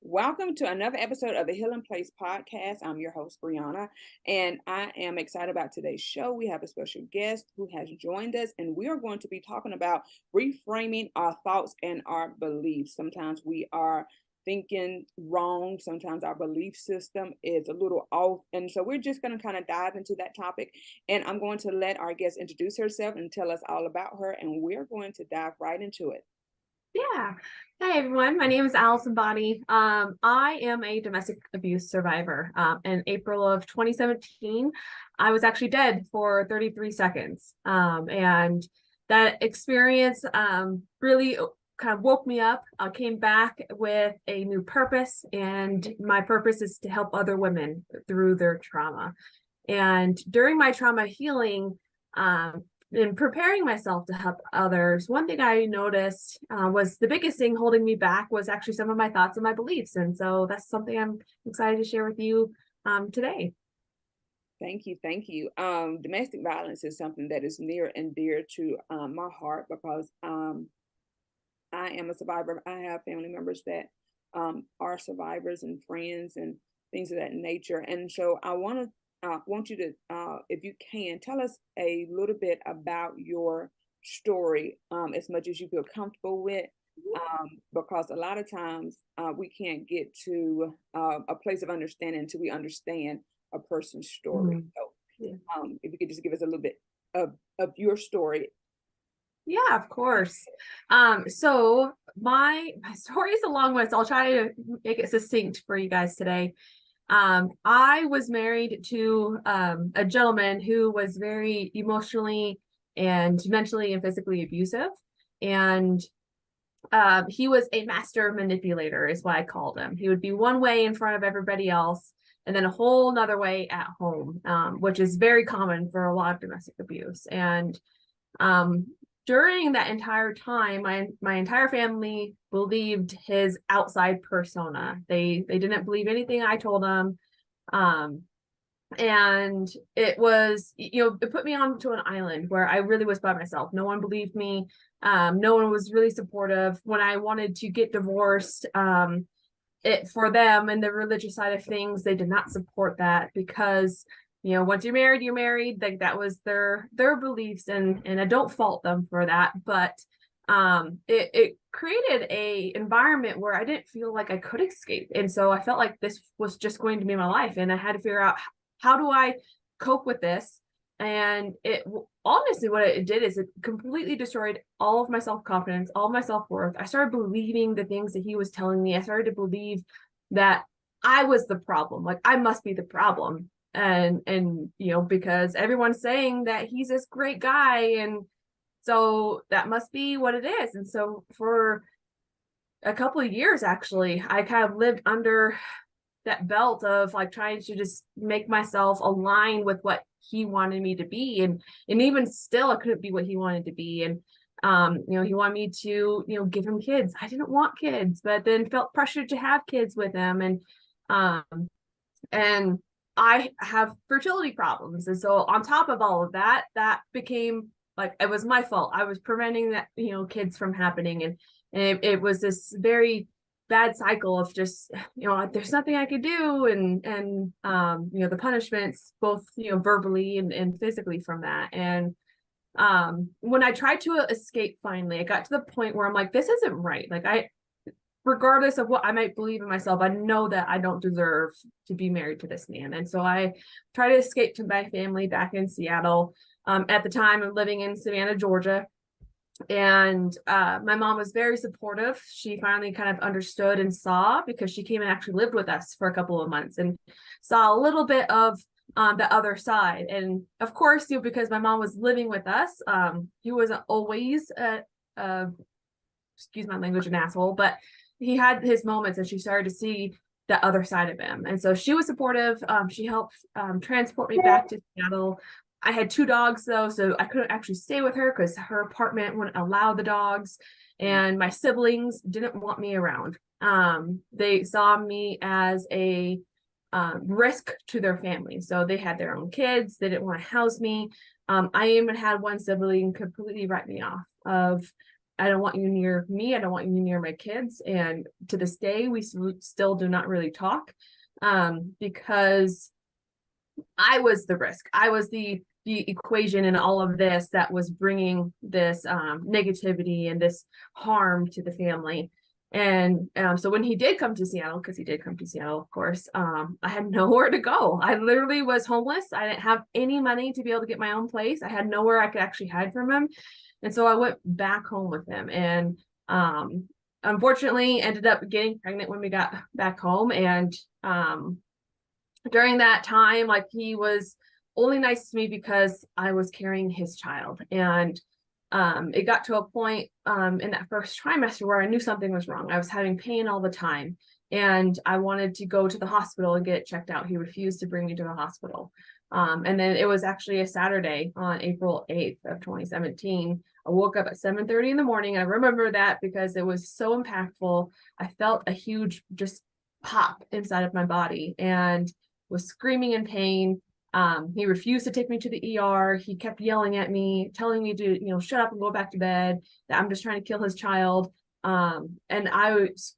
Welcome to another episode of the Healing Place podcast. I'm your host, Brianna, and I am excited about today's show. We have a special guest who has joined us, and we are going to be talking about reframing our thoughts and our beliefs. Sometimes we are thinking wrong, sometimes our belief system is a little off, and so we're just going to kind of dive into that topic. And I'm going to let our guest introduce herself and tell us all about her, and we're going to dive right into it. Yeah. Hi, everyone. My name is Allison Body. I am a domestic abuse survivor. In April of 2017, I was actually dead for 33 seconds. And that experience really kind of woke me up. I came back with a new purpose, and my purpose is to help other women through their trauma. And during my trauma healing, in preparing myself to help others, one thing I noticed was the biggest thing holding me back was actually some of my thoughts and my beliefs. And so that's something I'm excited to share with you today. Thank you. Thank you. Domestic violence is something that is near and dear to my heart because I am a survivor. I have family members that are survivors and friends and things of that nature. And so I want you to, if you can, tell us a little bit about your story as much as you feel comfortable with. Because a lot of times we can't get to a place of understanding until we understand a person's story. Mhm. So, Yeah. if you could just give us a little bit of your story. Yeah, of course. So my story is a long one, so I'll try to make it succinct for you guys today. I was married to a gentleman who was very emotionally and mentally and physically abusive. And he was a master manipulator, is what I called him. He would be one way in front of everybody else, and then a whole nother way at home, which is very common for a lot of domestic abuse. And um, during that entire time, my entire family believed his outside persona. They didn't believe anything I told them. Um, and it was, it put me onto an island where I really was by myself. No one believed me. No one was really supportive. When I wanted to get divorced, it for them and the religious side of things, they did not support that because once you're married. Like that was their beliefs, and I don't fault them for that. But it created a environment where I didn't feel like I could escape, and so I felt like this was just going to be my life, and I had to figure out how do I cope with this. And it honestly, what it did is it completely destroyed all of my self-confidence, all of my self-worth. I started believing the things that he was telling me. I started to believe that I was the problem, like I must be the problem. And because everyone's saying that he's this great guy, and so that must be what it is. And so for a couple of years, actually, I kind of lived under that belt of like trying to just make myself align with what he wanted me to be. And even still I couldn't be what he wanted to be. And he wanted me to give him kids. I didn't want kids, but then felt pressured to have kids with him. And I have fertility problems. And so on top of all of that, that became like it was my fault. I was preventing that kids from happening. And it was this very bad cycle of just there's nothing I could do. And the punishments both verbally and physically from that. And when I tried to escape, finally I got to the point where I'm like, this isn't right. Like regardless of what I might believe in myself, I know that I don't deserve to be married to this man. And so I tried to escape to my family back in Seattle. At the time I'm living in Savannah, Georgia. And my mom was very supportive. She finally kind of understood and saw, because she came and actually lived with us for a couple of months and saw a little bit of the other side. And of course, because my mom was living with us, he wasn't always excuse my language, an asshole, but he had his moments, and she started to see the other side of him. And so she was supportive. She helped transport me back to Seattle. I had 2 dogs though, so I couldn't actually stay with her because her apartment wouldn't allow the dogs, and my siblings didn't want me around. They saw me as a risk to their family, so they had their own kids. They didn't want to house me. I even had one sibling completely write me off of I don't want you near me. I don't want you near my kids. And to this day, we still do not really talk, because I was the risk. I was the equation in all of this that was bringing this negativity and this harm to the family. And so when he did come to Seattle, because he did come to Seattle, of course, I had nowhere to go. I literally was homeless. I didn't have any money to be able to get my own place. I had nowhere I could actually hide from him. And so I went back home with him. And unfortunately, ended up getting pregnant when we got back home. And during that time, like, he was only nice to me because I was carrying his child. And it got to a point in that first trimester where I knew something was wrong. I was having pain all the time, and I wanted to go to the hospital and get checked out. He refused to bring me to the hospital. And then it was actually a Saturday on April 8th of 2017. I woke up at 7:30 in the morning. I remember that because it was so impactful. I felt a huge just pop inside of my body and was screaming in pain. He refused to take me to the ER. He kept yelling at me, telling me to, shut up and go back to bed, that I'm just trying to kill his child. And I was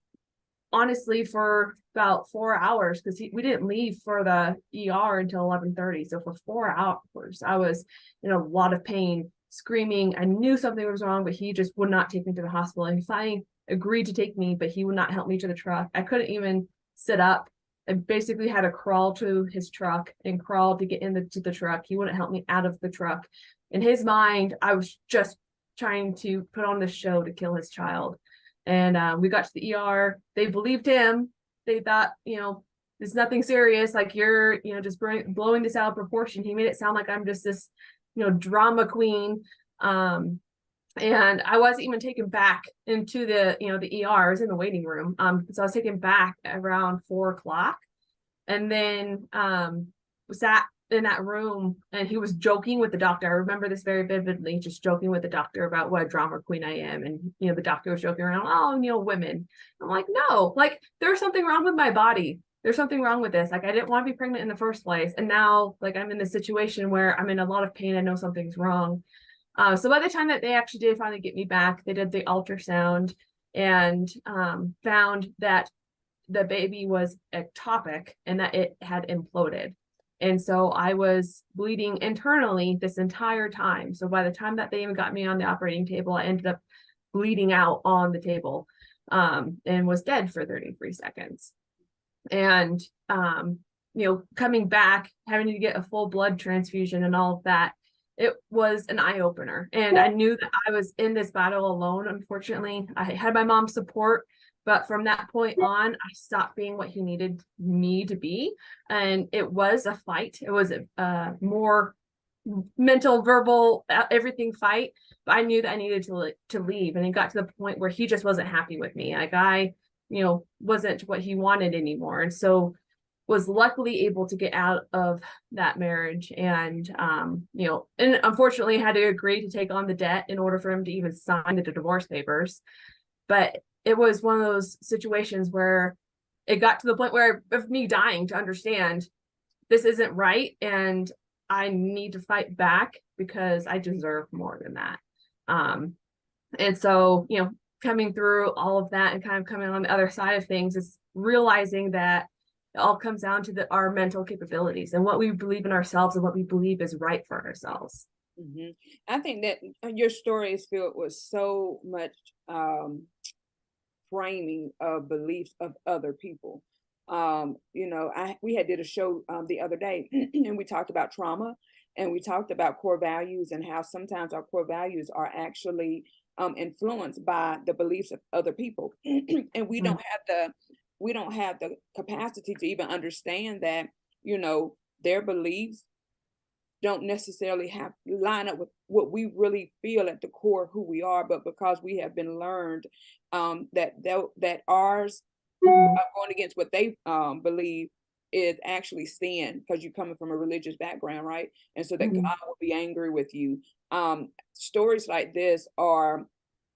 honestly for about 4 hours, because we didn't leave for the ER until 11:30. So for 4 hours, I was in a lot of pain, screaming. I knew something was wrong, but he just would not take me to the hospital. And he finally agreed to take me, but he would not help me to the truck. I couldn't even sit up. I basically had to crawl to his truck and crawl to get into the truck. He wouldn't help me out of the truck. In his mind, I was just trying to put on this show to kill his child. And we got to the ER. They believed him. They thought, there's nothing serious. Like, you're, just blowing this out of proportion. He made it sound like I'm just this, drama queen. And I wasn't even taken back into the ER. I was in the waiting room. So I was taken back around 4 o'clock, and then sat in that room, and he was joking with the doctor. I remember this very vividly, just joking with the doctor about what a drama queen I am. And the doctor was joking around, oh, women. I'm like, no, like, there's something wrong with my body. There's something wrong with this. Like, I didn't want to be pregnant in the first place. And now, like, I'm in this situation where I'm in a lot of pain. I know something's wrong. So by the time that they actually did finally get me back, they did the ultrasound and found that the baby was ectopic and that it had imploded. And so I was bleeding internally this entire time. So by the time that they even got me on the operating table, I ended up bleeding out on the table, and was dead for 33 seconds. And, coming back, having to get a full blood transfusion and all of that, it was an eye-opener. And I knew that I was in this battle alone. Unfortunately, I had my mom's support, but from that point on, I stopped being what he needed me to be. And it was a fight. It was a more mental, verbal, everything fight. But I knew that I needed to leave. And it got to the point where he just wasn't happy with me. Like, I, wasn't what he wanted anymore. And so was luckily able to get out of that marriage, and and unfortunately had to agree to take on the debt in order for him to even sign the divorce papers. But it was one of those situations where it got to the point where of me dying to understand this isn't right, and I need to fight back because I deserve more than that. And so, coming through all of that and kind of coming on the other side of things is realizing that it all comes down to our mental capabilities and what we believe in ourselves and what we believe is right for ourselves. Mm-hmm. I think that your story is filled with so much framing of beliefs of other people. We had did a show the other day, and we talked about trauma, and we talked about core values and how sometimes our core values are actually influenced by the beliefs of other people, and we don't have the capacity to even understand that their beliefs don't necessarily have line up with what we really feel at the core of who we are, but because we have been learned that ours going against what they believe is actually sin, because you're coming from a religious background, right? And so that God will be angry with you. Stories like this are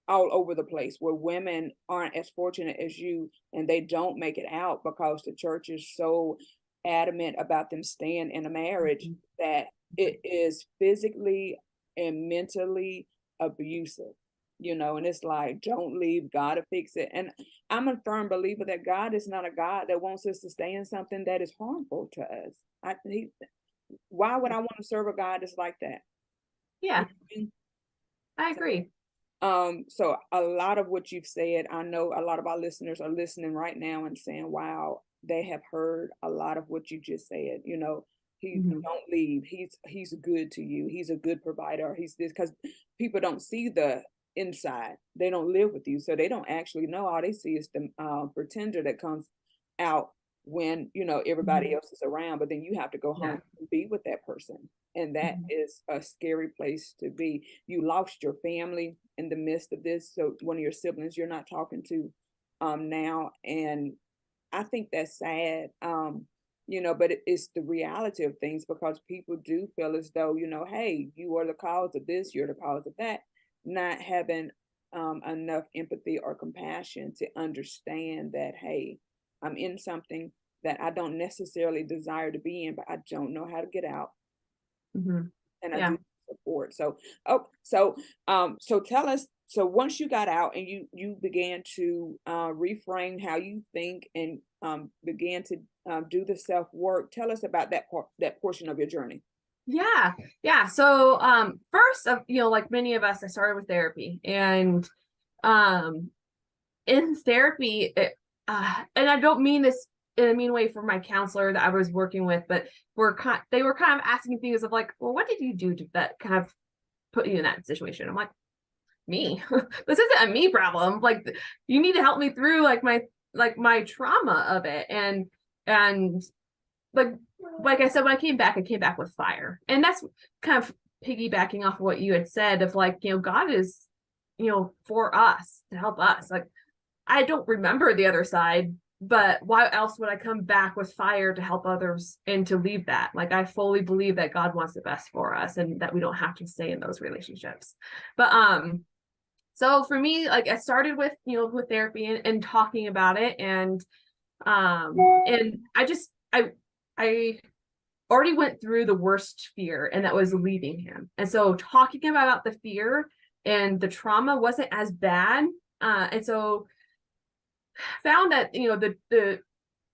all over the place, where women aren't as fortunate as you, and they don't make it out because the church is so adamant about them staying in a marriage that it is physically and mentally abusive. and it's like, don't leave, God to fix it. And I'm a firm believer that God is not a God that wants us to stay in something that is harmful to us. Why would I want to serve a God that's like that? Yeah, You know what I mean? I agree. So a lot of what you've said, I know a lot of our listeners are listening right now and saying, wow, they have heard a lot of what you just said. He Mhm. don't leave. He's good to you. He's a good provider. He's this, because people don't see the inside. They don't live with you, so they don't actually know. All they see is the pretender that comes out when everybody Mhm. else is around. But then you have to go Yeah. home and be with that person, and that Mhm. is a scary place to be. You lost your family in the midst of this, so one of your siblings you're not talking to now, and I think that's sad. But it's the reality of things, because people do feel as though, hey, you are the cause of this, you're the cause of that, not having enough empathy or compassion to understand that, hey, I'm in something that I don't necessarily desire to be in, but I don't know how to get out, Mhm. and I Yeah. do support. So tell us. So once you got out and you began to reframe how you think, and began to do the self work, tell us about that portion of your journey. Yeah. Yeah. So first, like many of us, I started with therapy, and um in therapy, and I don't mean this in a mean way for my counselor that I was working with, but they were kind of asking things of like, well, what did you do that kind of put you in that situation? I'm like, me. This isn't a me problem. Like, you need to help me through my trauma of it. And like I said, when I came back with fire. And that's kind of piggybacking off of what you had said of like, God is, for us to help us. Like, I don't remember the other side, but why else would I come back with fire to help others and to leave that? Like, I fully believe that God wants the best for us and that we don't have to stay in those relationships. But so for me, like, I started with with therapy and talking about it, and I already went through the worst fear, and that was leaving him. And so talking about the fear and the trauma wasn't as bad. And so found that the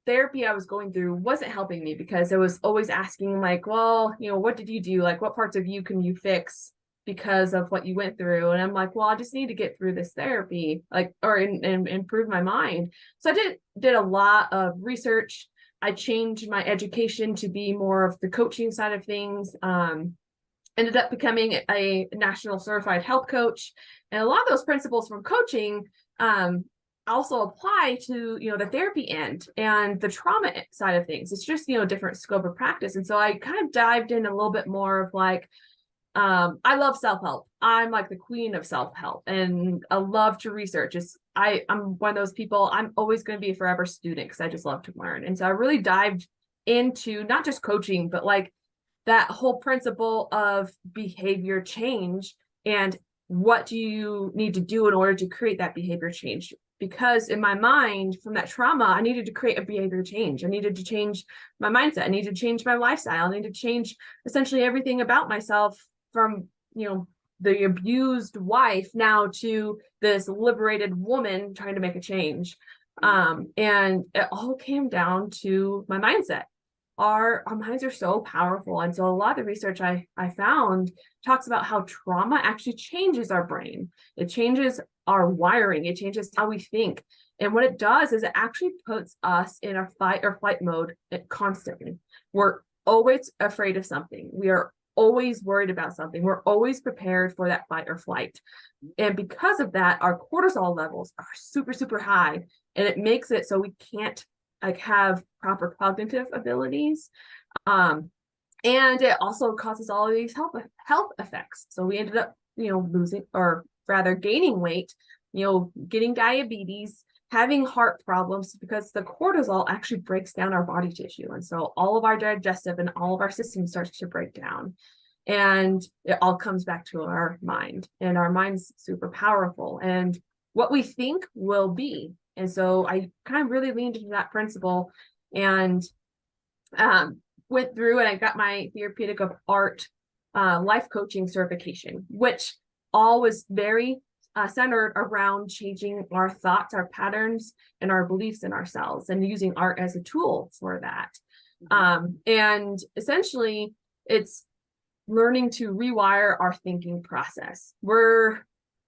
therapy I was going through wasn't helping me, because it was always asking like, well, what did you do? Like, what parts of you can you fix because of what you went through? And I'm like, well, I just need to get through this therapy, like, and improve my mind. So I did a lot of research. I changed my education to be more of the coaching side of things. Ended up becoming a national certified health coach, and a lot of those principles from coaching also apply to the therapy end and the trauma side of things. It's just different scope of practice. And so I kind of dived in a little bit more of like, I love self-help. I'm like the queen of self-help, and I love to research. I'm one of those people. I'm always going to be a forever student because I just love to learn. And so I really dived into not just coaching, but like that whole principle of behavior change, and what do you need to do in order to create that behavior change. Because in my mind, from that trauma, I needed to create a behavior change. I needed to change my mindset. I needed to change my lifestyle. I needed to change essentially everything about myself, from the abused wife now to this liberated woman trying to make a change. And it all came down to my mindset. Our minds are so powerful. And so a lot of the research I found talks about how trauma actually changes our brain. It changes our wiring. It changes how we think. And what it does is it actually puts us in a fight or flight mode constantly. We're always afraid of something. We are always worried about something. We're always prepared for that fight or flight. And because of that, our cortisol levels are super, super high. And it makes it so we can't like have proper cognitive abilities. And it also causes all of these health effects. So we ended up, losing, or rather gaining weight, getting diabetes, having heart problems, because the cortisol actually breaks down our body tissue. And so all of our digestive and all of our system starts to break down. And it all comes back to our mind, and our mind's super powerful, and what we think will be. And so I kind of really leaned into that principle, and went through and I got my Therapeutic of Art life coaching certification, which all was very centered around changing our thoughts, our patterns, and our beliefs in ourselves, and using art as a tool for that. And essentially, it's learning to rewire our thinking process.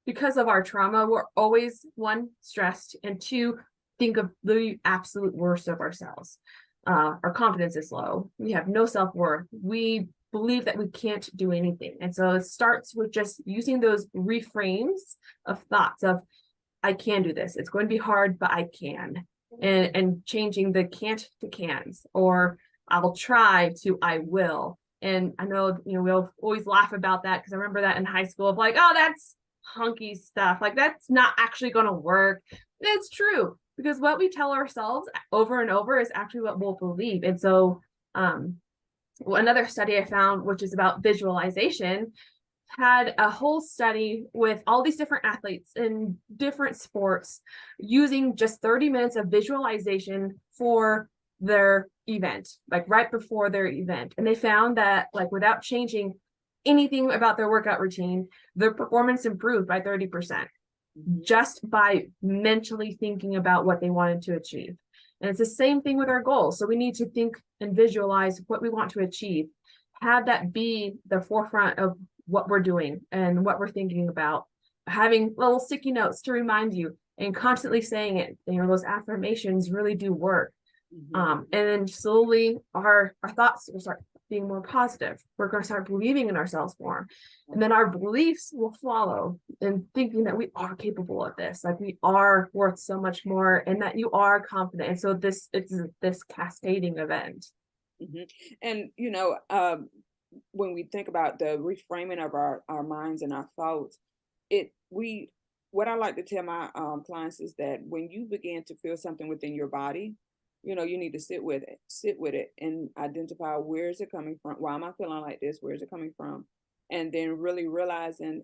Because of our trauma, we're always, one, stressed, and two, think of the absolute worst of ourselves. Our confidence is low. We have no self-worth. We believe that we can't do anything. And so it starts with just using those reframes of thoughts of, I can do this. It's going to be hard, but I can. And changing the can't to cans, or I'll try to I will. And I know, we'll always laugh about that, because I remember that in high school of like, oh, that's hunky stuff. Like, that's not actually going to work. It's true, because what we tell ourselves over and over is actually what we'll believe. And so another study I found, which is about visualization, had a whole study with all these different athletes in different sports using just 30 minutes of visualization for their event, like right before their event. And they found that, like, without changing anything about their workout routine, their performance improved by 30% just by mentally thinking about what they wanted to achieve. And it's the same thing with our goals. So we need to think and visualize what we want to achieve, have that be the forefront of what we're doing and what we're thinking about, having little sticky notes to remind you, and constantly saying it. Those affirmations really do work. And then slowly our thoughts will start being more positive. We're going to start believing in ourselves more. And then our beliefs will follow, and thinking that we are capable of this, like we are worth so much more, and that you are confident. And so it's this cascading event. And when we think about the reframing of our minds and our thoughts, what I like to tell my clients is that when you begin to feel something within your body, you need to sit with it and identify, where is it coming from? Why am I feeling like this? Where is it coming from? And then really realizing,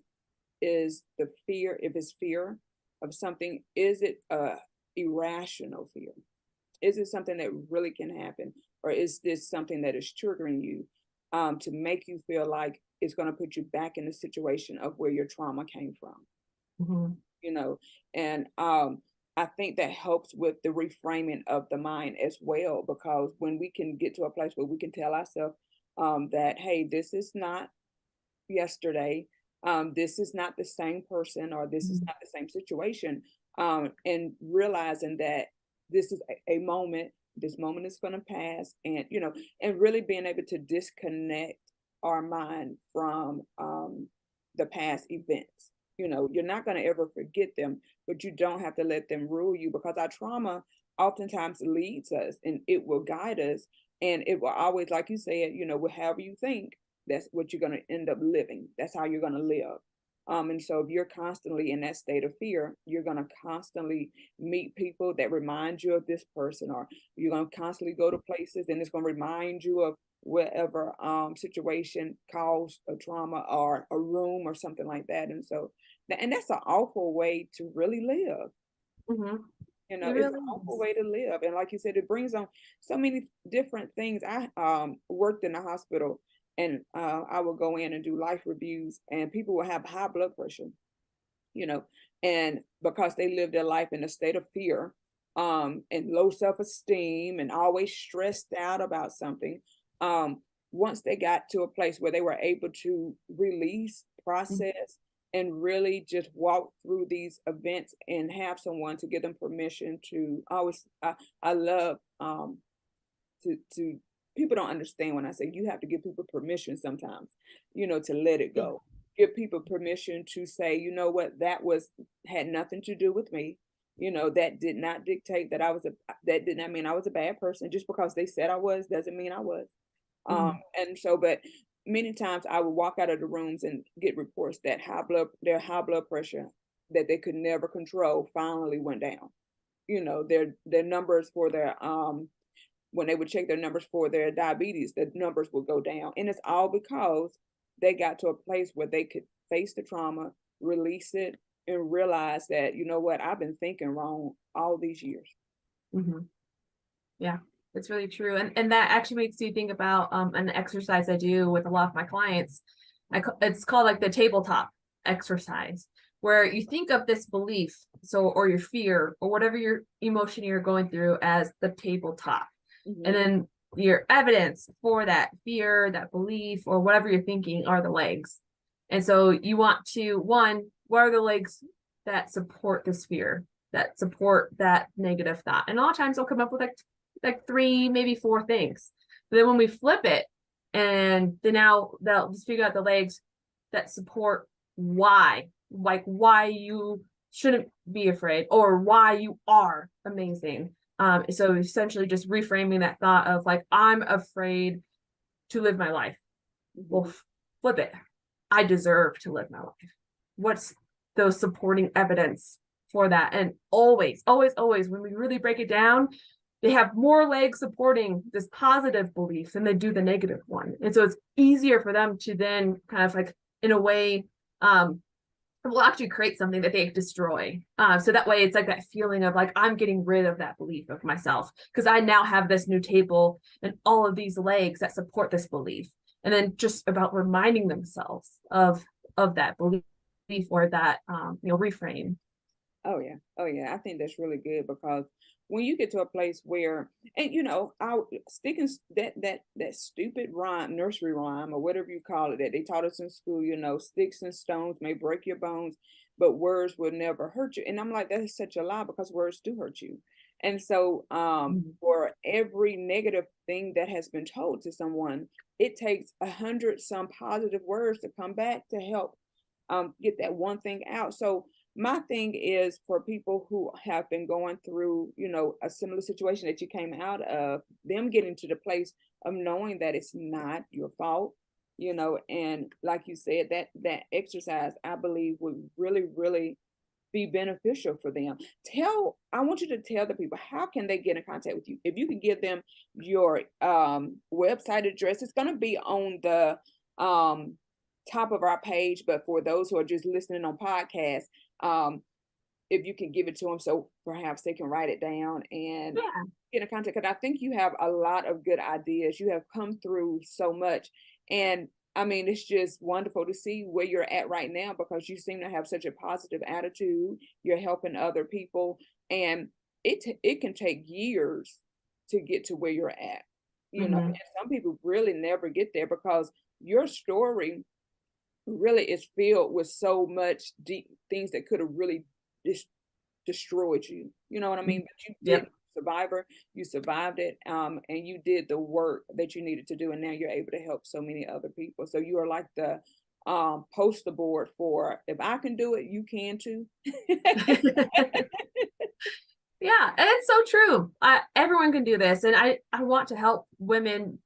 is the fear, if it's fear of something, is it irrational fear? Is it something that really can happen? Or is this something that is triggering you to make you feel like it's going to put you back in the situation of where your trauma came from? And I think that helps with the reframing of the mind as well, because when we can get to a place where we can tell ourselves that, hey, this is not yesterday, this is not the same person, or this is not the same situation, and realizing that this is a moment, this moment is going to pass, and and really being able to disconnect our mind from the past events. You're not going to ever forget them, but you don't have to let them rule you, because our trauma oftentimes leads us, and it will guide us, and it will always, like you said, however you think, that's what you're going to end up living. That's how you're going to live. And so if you're constantly in that state of fear, you're going to constantly meet people that remind you of this person, or you're going to constantly go to places and it's going to remind you of whatever situation caused a trauma, or a room or something like that. And so, and that's an awful way to really live. It's an awful way to live. And like you said, it brings on so many different things. I worked in the hospital, and I would go in and do life reviews, and people would have high blood pressure, and because they lived their life in a state of fear, and low self-esteem, and always stressed out about something. Once they got to a place where they were able to release, process, and really just walk through these events, and have someone to give them permission to I love to people don't understand when I say you have to give people permission sometimes, to let it go. Give people permission to say, you know what, had nothing to do with me. That did not dictate that that did not mean I was a bad person. Just because they said I was doesn't mean I was. And so, but many times I would walk out of the rooms and get reports that their high blood pressure that they could never control finally went down. Their numbers for their when they would check their numbers for their diabetes, the numbers would go down. And it's all because they got to a place where they could face the trauma, release it, and realize that, you know what, I've been thinking wrong all these years. Yeah, it's really true. And that actually makes you think about an exercise I do with a lot of my clients. It's called like the tabletop exercise, where you think of this belief, so, or your fear or whatever your emotion you're going through as the tabletop. And then your evidence for that fear, that belief, or whatever you're thinking are the legs. And so you want to, one, what are the legs that support this fear, that support that negative thought? And a lot of times they'll come up with like 3, maybe 4 things. But then when we flip it, and then now they'll just figure out the legs that support why, like why you shouldn't be afraid or why you are amazing. So essentially just reframing that thought of like, I'm afraid to live my life. Well, flip it. I deserve to live my life. What's those supporting evidence for that? And always, always, always, when we really break it down, they have more legs supporting this positive belief than they do the negative one. And so it's easier for them to then kind of like, in a way, will actually create something that they destroy. So that way it's like that feeling of like, I'm getting rid of that belief of myself because I now have this new table and all of these legs that support this belief. And then just about reminding themselves of that belief or that, reframe. Oh yeah. Oh yeah. I think that's really good because when you get to a place where, and I sticking that stupid rhyme, nursery rhyme or whatever you call it that they taught us in school, sticks and stones may break your bones, but words will never hurt you. And I'm like, that is such a lie because words do hurt you. And so for every negative thing that has been told to someone, it takes 100 some positive words to come back to help get that one thing out. So my thing is for people who have been going through, a similar situation that you came out of, them getting to the place of knowing that it's not your fault, and like you said, that exercise, I believe, would really, really be beneficial for them. I want you to tell the people, how can they get in contact with you? If you can give them your website address, it's going to be on the top of our page, but for those who are just listening on podcasts, if you can give it to them so perhaps they can write it down and get in contact, because I think you have a lot of good ideas. You have come through so much, and I mean, it's just wonderful to see where you're at right now because you seem to have such a positive attitude. You're helping other people, and it can take years to get to where you're at, and some people really never get there because your story really is filled with so much deep things that could have really destroyed you. You know what I mean? But you didn't. Survivor, you survived it, and you did the work that you needed to do, and now you're able to help so many other people. So you are like the poster board for, if I can do it, you can too. Yeah, and it's so true. Everyone can do this, and I want to help women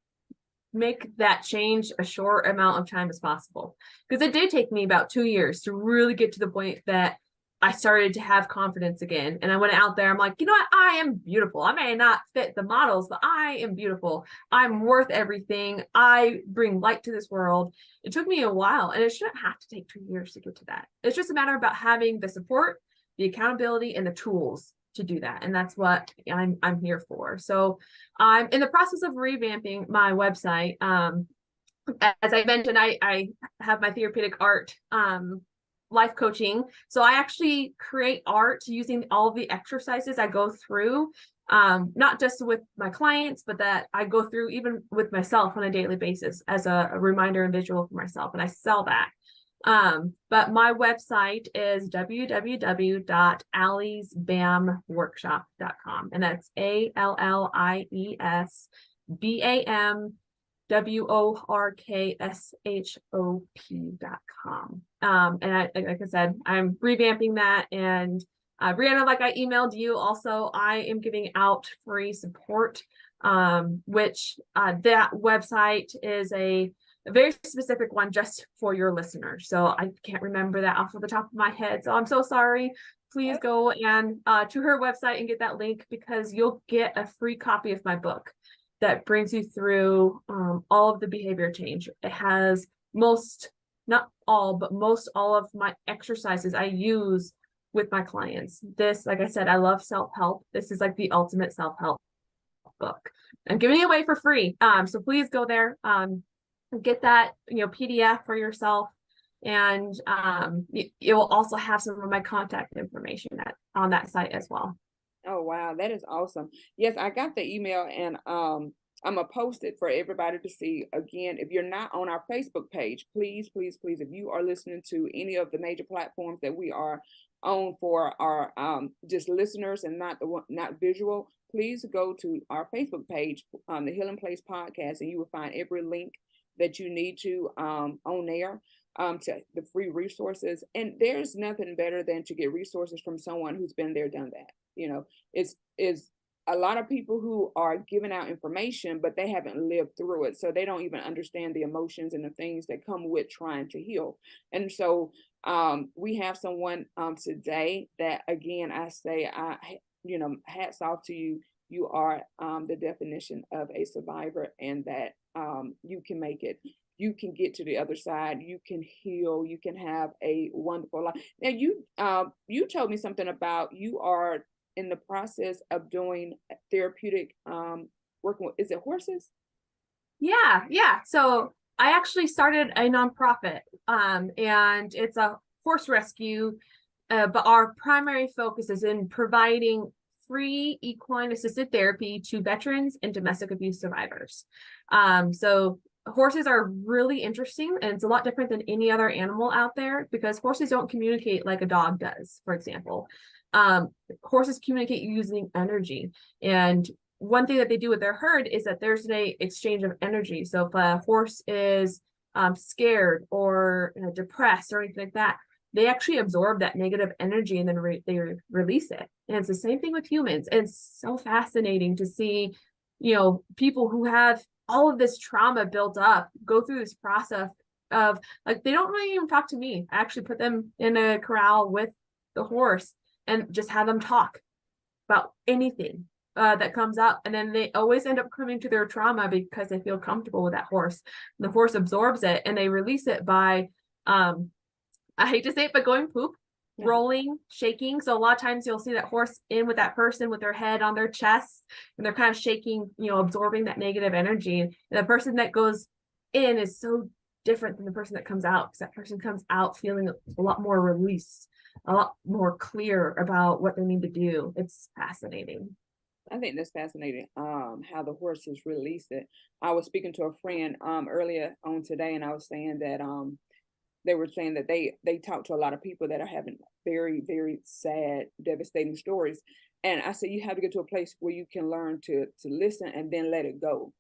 make that change a short amount of time as possible, because it did take me about 2 years to really get to the point that I started to have confidence again. And I went out there, I'm like, you know what? I am beautiful. I may not fit the models, but I am beautiful. I'm worth everything. I bring light to this world. It took me a while, and it shouldn't have to take 2 years to get to that. It's just a matter about having the support, the accountability, and the tools to do that. And that's what I'm here for. So I'm in the process of revamping my website. As I mentioned, I have my therapeutic art life coaching. So I actually create art using all of the exercises I go through, not just with my clients, but that I go through even with myself on a daily basis as a reminder and visual for myself. And I sell that. But my website is www.alliesbamworkshop.com. And that's ALLIESBAMWORKSHOP.com. And like I said, I'm revamping that. And Brianna, like I emailed you also, I am giving out free support, which that website is a very specific one just for your listeners. So I can't remember that off of the top of my head. So I'm so sorry. Please go and to her website and get that link, because you'll get a free copy of my book that brings you through all of the behavior change. It has not all, but most all of my exercises I use with my clients. This, like I said, I love self-help. This is like the ultimate self-help book. I'm giving it away for free. So please go there. Get that PDF for yourself, And it will also have some of my contact information on that site as well. Oh wow, that is awesome. Yes, I got the email, and I'm gonna post it for everybody to see. Again, if you're not on our Facebook page, please, please, please, if you are listening to any of the major platforms that we are on for our just listeners and not the one, not visual, please go to our Facebook page, the Healing Place Podcast, and you will find every link that you need to on there, to the free resources. And there's nothing better than to get resources from someone who's been there, done that. You know, it's a lot of people who are giving out information, but they haven't lived through it, so they don't even understand the emotions and the things that come with trying to heal. And so we have someone today that, again, I say, hats off to you. You are the definition of a survivor, and that you can make it. You can get to the other side. You can heal. You can have a wonderful life. Now, you told me something about you are in the process of doing therapeutic, working with, is it horses? Yeah. So I actually started a nonprofit, and it's a horse rescue, but our primary focus is in providing free equine assisted therapy to veterans and domestic abuse survivors. So horses are really interesting, and it's a lot different than any other animal out there because horses don't communicate like a dog does, for example. Horses communicate using energy, and one thing that they do with their herd is that there's an exchange of energy. So if a horse is scared or depressed or anything like that, they actually absorb that negative energy and then they release it. And it's the same thing with humans. And it's so fascinating to see, people who have all of this trauma built up go through this process of, like, they don't really even talk to me. I actually put them in a corral with the horse and just have them talk about anything that comes up, and then they always end up coming to their trauma because they feel comfortable with that horse. The horse absorbs it and they release it by I hate to say it, but going poop, rolling, shaking. So a lot of times you'll see that horse in with that person with their head on their chest, and they're kind of shaking, absorbing that negative energy. And the person that goes in is so different than the person that comes out, because that person comes out feeling a lot more released, a lot more clear about what they need to do. It's fascinating. I think that's fascinating. How the horses release it. I was speaking to a friend earlier on today, and I was saying that they were saying that they talk to a lot of people that are having very, very sad, devastating stories. And I said, you have to get to a place where you can learn to listen and then let it go.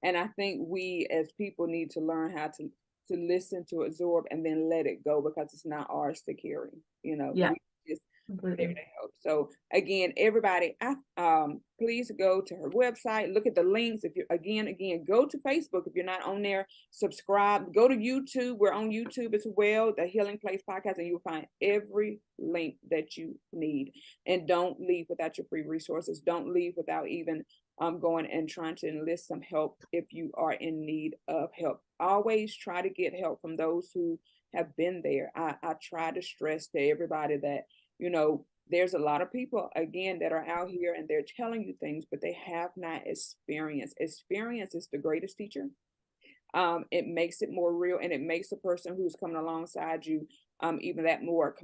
And I think we as people need to learn how to listen, to absorb, and then let it go, because it's not ours to carry. Yeah, We just there completely. to help. So again, everybody, please go to her website, look at the links. If you again, go to Facebook if you're not on there, subscribe, go to YouTube. We're on YouTube as well, the Healing Place Podcast, and you'll find every link that you need. And don't leave without your free resources. Don't leave without even going and trying to enlist some help if you are in need of help. Always try to get help from those who have been there. I try to stress to everybody that, there's a lot of people, again, that are out here and they're telling you things, but they have not experienced. Experience is the greatest teacher. It makes it more real, and it makes the person who's coming alongside you even that more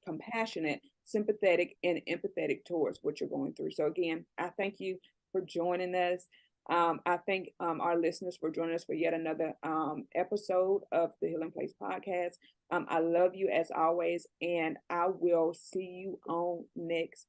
compassionate, sympathetic, and empathetic towards what you're going through. So again, I thank you for joining us. I thank our listeners for joining us for yet another episode of the Healing Place Podcast. I love you as always, and I will see you on next